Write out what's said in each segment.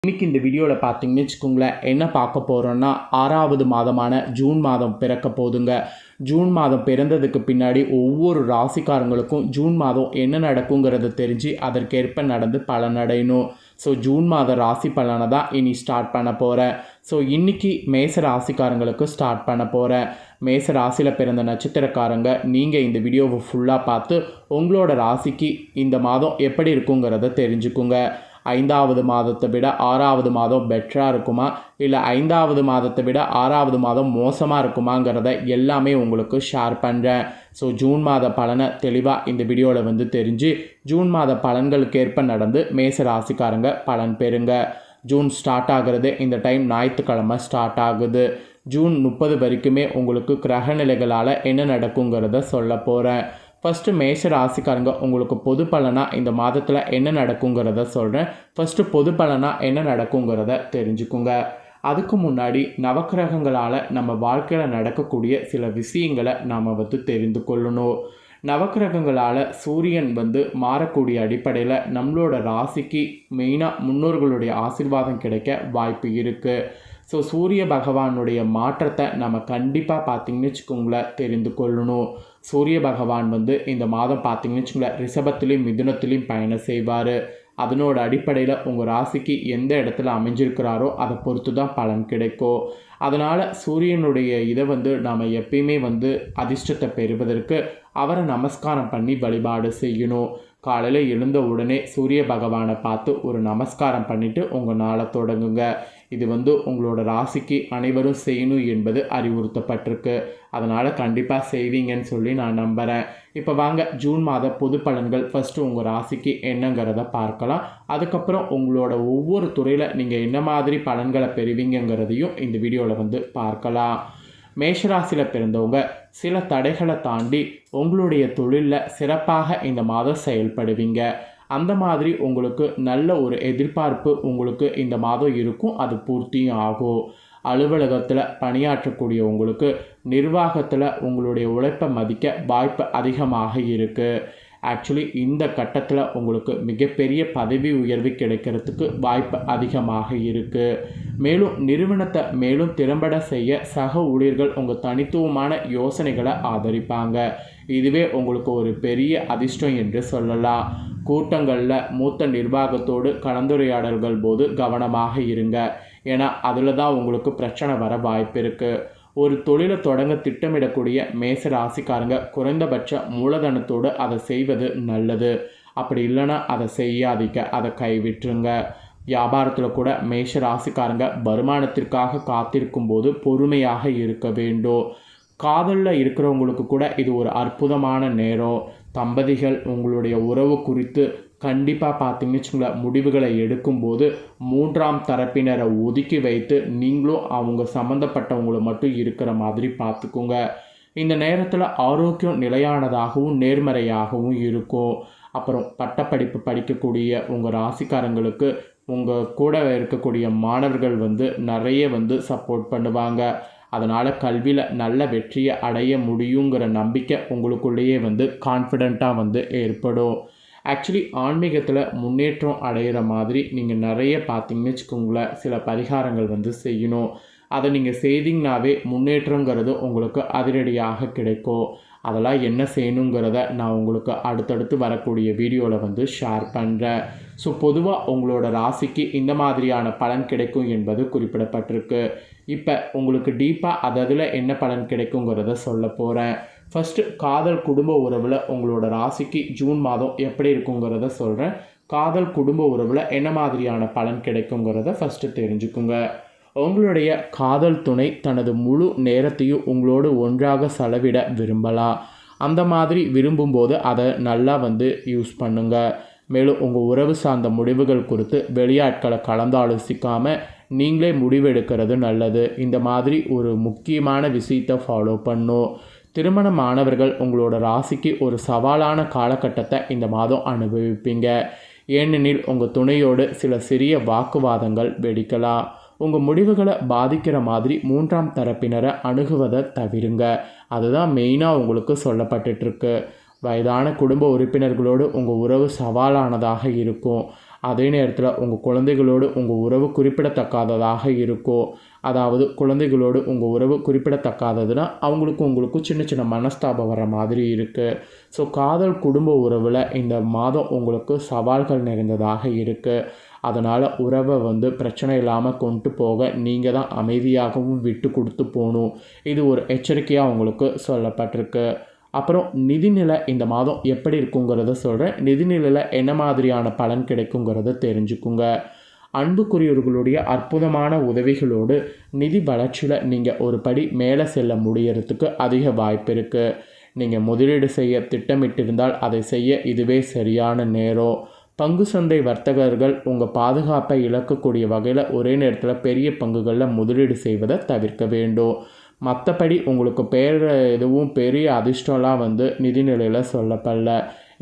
இன்றைக்கி இந்த வீடியோவில் பார்த்தீங்கன்னு வச்சுக்கோங்களேன், என்ன பார்க்க போகிறோன்னா 6வது மாதமான ஜூன் மாதம் பிறக்க போதுங்க. ஜூன் மாதம் பிறந்ததுக்கு பின்னாடி ஒவ்வொரு ராசிக்காரங்களுக்கும் ஜூன் மாதம் என்ன நடக்குங்கிறத தெரிஞ்சு அதற்கேற்ப நடந்து பலனடையணும். ஸோ ஜூன் மாத ராசி பலனை தான் இனி ஸ்டார்ட் பண்ண போகிறேன். ஸோ இன்றைக்கி மேச ராசிக்காரங்களுக்கு ஸ்டார்ட் பண்ண போகிறேன். மேச ராசியில் பிறந்த நட்சத்திரக்காரங்க நீங்கள் இந்த வீடியோவை ஃபுல்லாக பார்த்து உங்களோட ராசிக்கு இந்த மாதம் எப்படி இருக்குங்கிறத தெரிஞ்சுக்குங்க. 5வது மாதத்தை விட 6வது மாதம் பெட்டராக இருக்குமா, இல்லை 5வது மாதத்தை விட 6வது மாதம் மோசமாக இருக்குமாங்கிறத எல்லாமே உங்களுக்கு ஷேர் பண்ணுறேன். ஸோ ஜூன் மாத பலனை தெளிவாக இந்த வீடியோவில் தெரிஞ்சு ஜூன் மாத பலன்களுக்கு ஏற்ப நடந்து மேச ராசிக்காரங்க பலன் பெறுங்க. ஜூன் ஸ்டார்ட் ஆகிறது இந்த டைம் ஞாயிற்றுக்கிழமை ஸ்டார்ட் ஆகுது. ஜூன் 30 வரைக்குமே உங்களுக்கு கிரகநிலைகளால் என்ன நடக்குங்கிறத சொல்ல போகிறேன். ஃபஸ்ட்டு மேஷ ராசிக்காரங்க உங்களுக்கு பொது பலனாக இந்த மாதத்தில் என்ன நடக்குங்கிறத சொல்கிறேன். ஃபஸ்ட்டு பொது பலனாக என்ன நடக்குங்கிறத தெரிஞ்சுக்குங்க. அதுக்கு முன்னாடி நவக்கிரகங்களால் நம்ம வாழ்க்கையில் நடக்கக்கூடிய சில விஷயங்களை நாம் தெரிந்து கொள்ளணும். நவக்கிரகங்களால் சூரியன் மாறக்கூடிய அடிப்படையில் நம்மளோட ராசிக்கு மெயினாக முன்னோர்களுடைய ஆசீர்வாதம் கிடைக்க வாய்ப்பு இருக்குது. ஸோ சூரிய பகவானுடைய மாற்றத்தை நம்ம கண்டிப்பாக பார்த்திங்கன்னு வச்சுக்கோங்களேன் தெரிந்து கொள்ளணும். சூரிய பகவான் இந்த மாதம் பார்த்திங்கன்னு வச்சுக்கோங்களேன் ரிஷபத்திலையும் மிதுனத்திலையும் பயணம் செய்வார். அதனோட அடிப்படையில் உங்கள் ராசிக்கு எந்த இடத்துல அமைஞ்சிருக்கிறாரோ அதை பொறுத்து தான் பலன் கிடைக்கும். அதனால் சூரியனுடைய இதை நாம் எப்பயுமே அதிர்ஷ்டத்தை பெறுவதற்கு அவரை நமஸ்காரம் பண்ணி வழிபாடு செய்யணும். காலையில் எழுந்த உடனே சூரிய பகவானை பார்த்து ஒரு நமஸ்காரம் பண்ணிவிட்டு உங்கள் நாளை தொடங்குங்க. இது உங்களோட ராசிக்கு அனைவரும் செய்யணும் என்பது அறிவுறுத்தப்பட்டிருக்கு. அதனால் கண்டிப்பாக செய்வீங்கன்னு சொல்லி நான் நம்புகிறேன். இப்போ வாங்க ஜூன் மாத பொது பலன்கள் ஃபஸ்ட்டு உங்கள் ராசிக்கு என்னங்கிறத பார்க்கலாம். அதுக்கப்புறம் உங்களோட ஒவ்வொரு துறையில் நீங்கள் என்ன மாதிரி பலன்களை பெறுவீங்கிறதையும் இந்த வீடியோவில் பார்க்கலாம். மேஷராசியில் பிறந்தவங்க சில தடைகளை தாண்டி உங்களுடைய தொழிலில் சிறப்பாக இந்த மாதம் செயல்படுவீங்க. அந்த மாதிரி உங்களுக்கு நல்ல ஒரு எதிர்பார்ப்பு உங்களுக்கு இந்த மாதம் இருக்கும். அது பூர்த்தியும் ஆகும். அலுவலகத்தில் பணியாற்றக்கூடிய உங்களுக்கு நிர்வாகத்தில் உங்களுடைய உழைப்பை மதிக்க வாய்ப்பு அதிகமாக இருக்குது. ஆக்சுவலி இந்த கட்டத்தில் உங்களுக்கு மிகப்பெரிய பதவி உயர்வு கிடைக்கிறதுக்கு வாய்ப்பு அதிகமாக இருக்குது. மேலும் நிறுவனத்தை மேலும் திறம்பட செய்ய சக ஊழியர்கள் உங்கள் தனித்துவமான யோசனைகளை ஆதரிப்பாங்க. இதுவே உங்களுக்கு ஒரு பெரிய அதிர்ஷ்டம் என்று சொல்லலாம். கூட்டங்களில் மூத்த நிர்வாகத்தோடு கலந்துரையாடல்கள் போது கவனமாக இருங்க. ஏன்னா அதில் தான் உங்களுக்கு பிரச்சனை வர வாய்ப்பு இருக்குது. ஒரு தொழிலை தொடங்க திட்டமிடக்கூடிய மேச ராசிக்காரங்க குறைந்தபட்ச மூலதனத்தோடு அதை செய்வது நல்லது. அப்படி இல்லைன்னா அதை செய்யாதீங்க, அதை கைவிட்டுருங்க. வியாபாரத்தில் கூட மேஷ ராசிக்காரங்க வருமானத்திற்காக காத்திருக்கும் போது பொறுமையாக இருக்க வேண்டும். காதலில் இருக்கிறவங்களுக்கு கூட இது ஒரு அற்புதமான நேரம். தம்பதிகள் உங்களுடைய உறவு குறித்து கண்டிப்பாக பார்த்தீங்கன்னு வச்சுங்களேன் முடிவுகளை எடுக்கும்போது 3ஆம் தரப்பினரை ஒதுக்கி வைத்து நீங்களும் அவங்க சம்மந்தப்பட்டவங்களை மட்டும் இருக்கிற மாதிரி பார்த்துக்குங்க. இந்த நேரத்தில் ஆரோக்கியம் நிலையானதாகவும் நேர்மறையாகவும் இருக்கும். அப்புறம் பட்டப்படிப்பு படிக்கக்கூடிய உங்கள் ராசிக்காரங்களுக்கு உங்கள் கூட இருக்கக்கூடிய மாணவர்கள் நிறைய சப்போர்ட் பண்ணுவாங்க. அதனால் கல்வியில் நல்ல வெற்றியை அடைய முடியுங்கிற நம்பிக்கை உங்களுக்குள்ளேயே கான்ஃபிடெண்ட்டாக ஏற்படும். ஆக்சுவலி ஆன்மீகத்தில் முன்னேற்றம் அடைகிற மாதிரி நீங்கள் நிறைய பார்த்தீங்கன்னு வச்சுக்கோங்களேன் சில பரிகாரங்கள் செய்யணும். அதை நீங்கள் செய்தீங்கன்னாவே முன்னேற்றங்கிறது உங்களுக்கு அதிரடியாக கிடைக்கும். அதெல்லாம் என்ன செய்யணுங்கிறத நான் உங்களுக்கு அடுத்தடுத்து வரக்கூடிய வீடியோவில் ஷேர் பண்ணுறேன். ஸோ பொதுவாக உங்களோட ராசிக்கு இந்த மாதிரியான பலன் கிடைக்கும் என்பது குறிப்பிடப்பட்டிருக்கு. இப்போ உங்களுக்கு டீப்பாக அதில் என்ன பலன் கிடைக்குங்கிறத சொல்ல போகிறேன். ஃபஸ்ட்டு காதல் குடும்ப உறவில் உங்களோட ராசிக்கு ஜூன் மாதம் எப்படி இருக்குங்கிறத சொல்கிறேன். காதல் குடும்ப உறவில் என்ன மாதிரியான பலன் கிடைக்குங்கிறத ஃபஸ்ட்டு தெரிஞ்சுக்குங்க. உங்களுடைய காதல் துணை தனது முழு நேரத்தையும் உங்களோடு ஒன்றாக செலவிட விரும்பலாம். அந்த மாதிரி விரும்பும்போது அதை நல்லா யூஸ் பண்ணுங்க. மேலும் உங்கள் உறவு சார்ந்த முடிவுகள் குறித்து வெளியாட்களை கலந்தாலோசிக்காமல் நீங்களே முடிவெடுக்கிறது நல்லது. இந்த மாதிரி ஒரு முக்கியமான விஷயத்தை ஃபாலோ பண்ணும். திருமணமானவர்கள் உங்களோட ராசிக்கு ஒரு சவாலான காலகட்டத்தை இந்த மாதம் அனுபவிப்பீங்க. ஏனெனில் உங்கள் துணையோடு சில சிறிய வாக்குவாதங்கள் வெடிக்கலாம். உங்கள் முடிவுகளை பாதிக்கிற மாதிரி 3ஆம் தரப்பினரை அணுகுவதை தவிருங்க. அதுதான் மெயினாக உங்களுக்கு சொல்லப்பட்டுருக்கு. வயதான குடும்ப உறுப்பினர்களோடு உங்கள் உறவு சவாலானதாக இருக்கும். அதே நேரத்தில் உங்கள் குழந்தைகளோடு உங்கள் உறவு குறிப்பிடத்தக்காததாக இருக்கும். அதாவது குழந்தைகளோடு உங்கள் உறவு குறிப்பிடத்தக்காததுன்னா அவங்களுக்கும் உங்களுக்கும் சின்ன சின்ன மனஸ்தாபம் வர மாதிரி இருக்குது. ஸோ காதல் குடும்ப உறவில் இந்த மாதம் உங்களுக்கு சவால்கள் நிறைந்ததாக இருக்குது. அதனால் உறவை பிரச்சனை இல்லாமல் கொண்டு போக நீங்கள் தான் அமைதியாகவும் விட்டு கொடுத்து போகணும். இது ஒரு எச்சரிக்கையாக உங்களுக்கு சொல்லப்பட்டிருக்கு. அப்புறம் நிதிநிலை இந்த மாதம் எப்படி இருக்குங்கிறத சொல்கிறேன். நிதிநிலையில் என்ன மாதிரியான பலன் கிடைக்குங்கிறத தெரிஞ்சுக்குங்க. அன்புக்குரியவர்களுடைய அற்புதமான உதவிகளோடு நிதி வளர்ச்சியில் நீங்கள் ஒரு படி மேலே செல்ல முடியறதுக்கு அதிக வாய்ப்பு இருக்குது. நீங்கள் முதலீடு செய்ய திட்டமிட்டிருந்தால் அதை செய்ய இதுவே சரியான நேரம். பங்கு சந்தை வர்த்தகர்கள் உங்கள் பாதுகாப்பை இழக்கக்கூடிய வகையில் ஒரே நேரத்தில் பெரிய பங்குகளில் முதலீடு செய்வதை தவிர்க்க வேண்டும். மற்றபடி உங்களுக்கு எதுவும் பெரிய அதிர்ஷ்டம்லாம் நிதிநிலையில் சொல்லப்படல.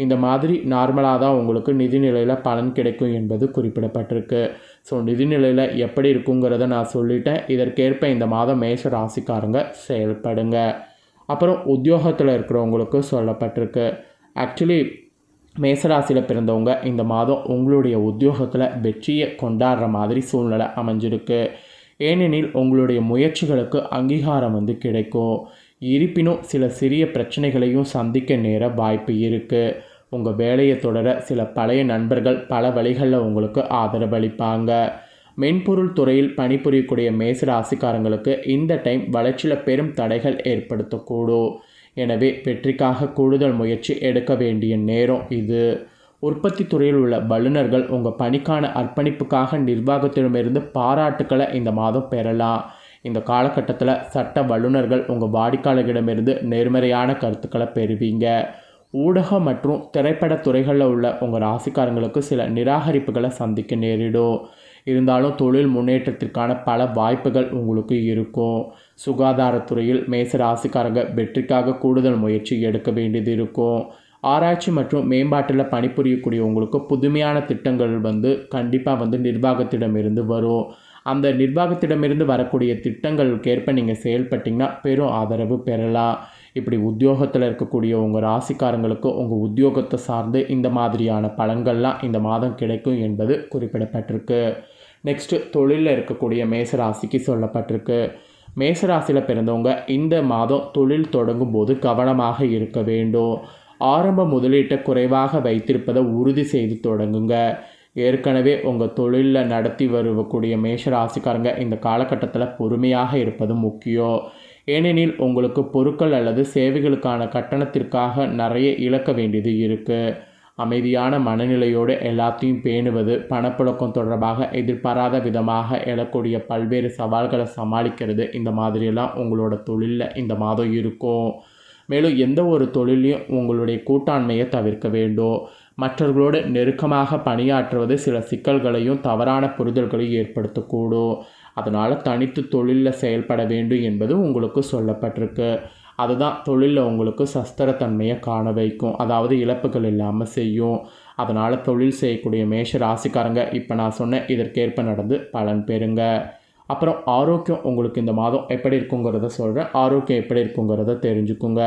இந்த மாதிரி நார்மலாக தான் உங்களுக்கு நிதிநிலையில் பலன் கிடைக்கும் என்பது குறிப்பிடப்பட்டிருக்கு. ஸோ நிதிநிலையில் எப்படி இருக்குங்கிறத நான் சொல்லிட்டேன். இதற்கேற்ப இந்த மாதம் மேஷ ராசிக்காரங்க செயல்படுங்க. அப்புறம் உத்தியோகத்தில் இருக்கிறவங்களுக்கு சொல்லப்பட்டிருக்கு. ஆக்சுவலி மேசராசியில் பிறந்தவங்க இந்த மாதம் உங்களுடைய உத்தியோகத்தில் வெற்றியை கொண்டாடுற மாதிரி சூழ்நிலை அமைஞ்சிருக்கு. ஏனெனில் உங்களுடைய முயற்சிகளுக்கு அங்கீகாரம் கிடைக்கும். இருப்பினும் சில சிறிய பிரச்சனைகளையும் சந்திக்க நேர வாய்ப்பு இருக்குது. உங்கள் வேலையை தொடர சில பழைய நண்பர்கள் பல வழிகளில் உங்களுக்கு ஆதரவளிப்பாங்க. மென்பொருள் துறையில் பணிபுரியக்கூடிய மேச ராசிக்காரங்களுக்கு இந்த டைம் வளர்ச்சியில் பெரும் தடைகள் ஏற்படுத்தக்கூடும். எனவே வெற்றிக்காக கூடுதல் முயற்சி எடுக்க வேண்டிய நேரம் இது. உற்பத்தி துறையில் உள்ள வல்லுநர்கள் உங்கள் பணிக்கான அர்ப்பணிப்புக்காக நிர்வாகத்திடமிருந்து பாராட்டுக்களை இந்த மாதம் பெறலாம். இந்த காலகட்டத்தில் சட்ட வல்லுநர்கள் உங்கள் வாடிக்கையாளர்களிடமிருந்து நேர்மறையான கருத்துக்களை பெறுவீங்க. ஊடக மற்றும் திரைப்பட துறைகளில் உள்ள உங்கள் ராசிக்காரங்களுக்கு சில நிராகரிப்புகளை சந்திக்க நேரிடும். இருந்தாலும் தொழில் முன்னேற்றத்திற்கான பல வாய்ப்புகள் உங்களுக்கு இருக்கும். சுகாதாரத்துறையில் மேச ராசிக்காரங்க வெற்றிக்காக கூடுதல் முயற்சி எடுக்க வேண்டியது இருக்கும். ஆராய்ச்சி மற்றும் மேம்பாட்டில் பணிபுரியக்கூடிய உங்களுக்கு புதுமையான திட்டங்கள் கண்டிப்பாக நிர்வாகத்திடமிருந்து வரும். அந்த நிர்வாகத்திடமிருந்து வரக்கூடிய திட்டங்களுக்கேற்ப நீங்கள் செயல்பட்டிங்கன்னா பெரும் ஆதரவு பெறலாம். இப்படி உத்தியோகத்தில் இருக்கக்கூடிய உங்கள் ராசிக்காரங்களுக்கு உங்கள் உத்தியோகத்தை சார்ந்து இந்த மாதிரியான பலன்கள்லாம் இந்த மாதம் கிடைக்கும் என்பது குறிப்பிடப்பட்டிருக்கு. நெக்ஸ்ட்டு தொழிலில் இருக்கக்கூடிய மேசராசிக்கு சொல்லப்பட்டிருக்கு. மேசராசியில் பிறந்தவங்க இந்த மாதம் தொழில் தொடங்கும் போது கவனமாக இருக்க வேண்டும். ஆரம்ப முதலீட்டை குறைவாக வைத்திருப்பதை உறுதி செய்து தொடங்குங்க. ஏற்கனவே உங்கள் தொழிலில் நடத்தி வரக்கூடிய மேஷ ராசிக்காரங்க இந்த காலகட்டத்தில் பொறுமையாக இருப்பது முக்கியம். ஏனெனில் உங்களுக்கு பொருட்கள் அல்லது சேவைகளுக்கான கட்டணத்திற்காக நிறைய இழக்க வேண்டியது இருக்குது. அமைதியான மனநிலையோடு எல்லாத்தையும் பேணுவது, பணப்புழக்கம் தொடர்பாக எதிர்பாராத விதமாக எழக்கூடிய பல்வேறு சவால்களை சமாளிக்கிறது, இந்த மாதிரியெல்லாம் உங்களோட தொழிலில் இந்த மாதம் இருக்கும். மேலும் எந்த ஒரு தொழிலையும் உங்களுடைய கூட்டாண்மையை தவிர்க்க வேண்டும். மற்றவர்களோடு நெருக்கமாக பணியாற்றுவது சில சிக்கல்களையும் தவறான புரிதல்களையும் ஏற்படுத்தக்கூடும். அதனால் தனித்து தொழிலில் செயல்பட வேண்டும் என்பது உங்களுக்கு சொல்லப்பட்டிருக்கு. அதுதான் தொழிலில் உங்களுக்கு சஸ்திரத்தன்மையை காண வைக்கும். அதாவது இழப்புகள் இல்லாமல் செய்யும். அதனால் தொழில் செய்யக்கூடிய மேஷ ராசிக்காரங்க இப்போ நான் சொன்ன இதற்கேற்ப நடந்து பலன் பெறுங்க. அப்புறம் ஆரோக்கியம் உங்களுக்கு இந்த மாதம் எப்படி இருக்குங்கிறத சொல்கிறேன். ஆரோக்கியம் எப்படி இருக்குங்கிறத தெரிஞ்சுக்குங்க.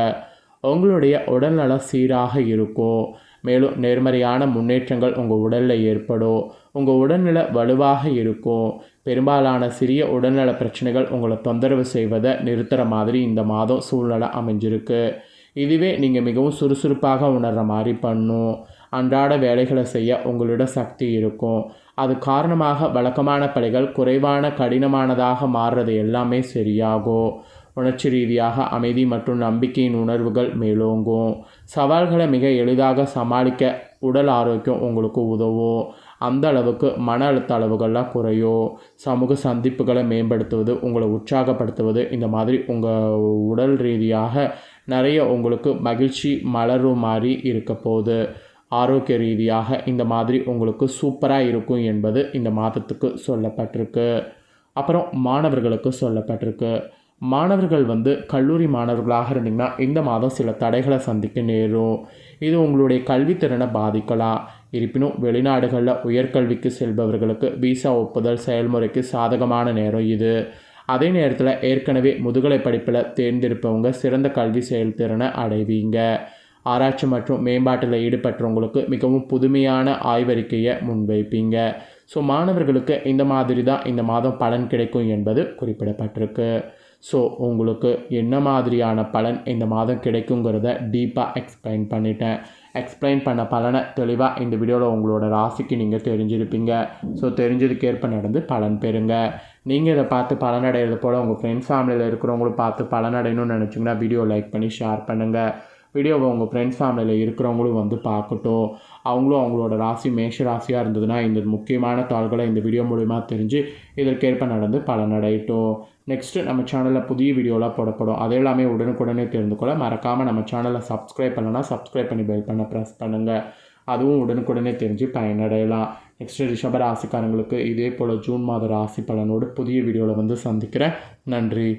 உங்களுடைய உடல்நலம் சீராக இருக்கும். மேலும் நேர்மறையான முன்னேற்றங்கள் உங்கள் உடலில் ஏற்படும். உங்கள் உடல்நிலை வலுவாக இருக்கும். பெரும்பாலான சிறிய உடல்நல பிரச்சனைகள் உங்களை தொந்தரவு செய்வதை நிறுத்துகிற மாதிரி இந்த மாதம் சூழ்நிலை அமைஞ்சிருக்கு. இதுவே நீங்கள் மிகவும் சுறுசுறுப்பாக உணர்கிற மாதிரி பண்ணும். அன்றாட வேலைகளை செய்ய உங்களிடம் சக்தி இருக்கும். அது காரணமாக வழக்கமான பணிகள் குறைவான கடினமானதாக மாறுறது எல்லாமே சரியாகும். உணர்ச்சி ரீதியாக அமைதி மற்றும் நம்பிக்கையின் உணர்வுகள் மேலோங்கும். சவால்களை மிக எளிதாக சமாளிக்க உடல் ஆரோக்கியம் உங்களுக்கு உதவும். அந்த அளவுக்கு மன அழுத்த அளவுகள்லாம் குறையும். சமூக சந்திப்புகளை மேம்படுத்துவது, உங்களை உற்சாகப்படுத்துவது, இந்த மாதிரி உங்கள் உடல் ரீதியாக நிறைய உங்களுக்கு மகிழ்ச்சி மலரும் மாதிரி இருக்க போகுது. ஆரோக்கிய ரீதியாக இந்த மாதிரி உங்களுக்கு சூப்பராக இருக்கும் என்பது இந்த மாதத்துக்கு சொல்லப்பட்டிருக்கு. அப்புறம் மாணவர்களுக்கு சொல்லப்பட்டிருக்கு. மாணவர்கள் கல்லூரி மாணவர்களாக இருந்தீங்கன்னா இந்த மாதம் சில தடைகளை சந்திக்க நேரும். இது உங்களுடைய கல்வித்திறனை பாதிக்கலாம். இருப்பினும் வெளிநாடுகளில் உயர்கல்விக்கு செல்பவர்களுக்கு விசா ஒப்புதல் செயல்முறைக்கு சாதகமான நேரம் இது. அதே நேரத்தில் ஏற்கனவே முதுகலை படிப்பில் தேர்ந்தெடுப்பவங்க சிறந்த கல்வி செயல்திறனை அடைவீங்க. ஆராய்ச்சி மற்றும் மேம்பாட்டில் ஈடுபட்டவங்களுக்கு மிகவும் புதுமையான ஆய்வறிக்கையை முன்வைப்பீங்க. ஸோ மாணவர்களுக்கு இந்த மாதிரி தான் இந்த மாதம் பலன் கிடைக்கும் என்பது குறிப்பிடப்பட்டிருக்கு. ஸோ உங்களுக்கு என்ன மாதிரியான பலன் இந்த மாதம் கிடைக்குங்கிறத டீப்பாக எக்ஸ்பிளைன் பண்ணிட்டேன். எக்ஸ்பிளைன் பண்ண பலனை தெளிவாக இந்த வீடியோவில் உங்களோட ராசிக்கு நீங்கள் தெரிஞ்சிருப்பீங்க. ஸோ தெரிஞ்சதுக்கேற்ப நடந்து பலன் பெறுங்க. நீங்கள் இதை பார்த்து பலனடைகிறது போல் உங்கள் ஃப்ரெண்ட்ஸ் ஃபேமிலியில் இருக்கிறவங்களும் பார்த்து பலனடையணும்னு நினச்சிங்கன்னா வீடியோ லைக் பண்ணி ஷேர் பண்ணுங்கள். வீடியோவை உங்கள் ஃப்ரெண்ட்ஸ் ஃபேமிலியில் இருக்கிறவங்களும் வந்து பார்க்கட்டும். அவங்களும் அவங்களோட ராசி மேஷ ராசியாக இருந்ததுன்னா இந்த முக்கியமான தாள்களை இந்த வீடியோ மூலிமா தெரிஞ்சு இதற்கேற்ப நடந்து பலனடையட்டும். நெக்ஸ்ட்டு நம்ம சேனலில் புதிய வீடியோலாம் போடப்படும். அது எல்லாமே உடனுக்குடனே தெரிந்து கொள்ள மறக்காமல் நம்ம சேனலை சப்ஸ்கிரைப் பண்ணலன்னா சப்ஸ்கிரைப் பண்ணி பெல் பண்ண ப்ரெஸ் பண்ணுங்கள். அதுவும் உடனுக்குடனே தெரிஞ்சு பயனடையலாம். நெக்ஸ்ட்டு ரிஷப ராசிக்காரங்களுக்கு இதே போல் ஜூன் மாத ராசி பலனோடு புதிய வீடியோவில் வந்து சந்திக்கிறேன். நன்றி.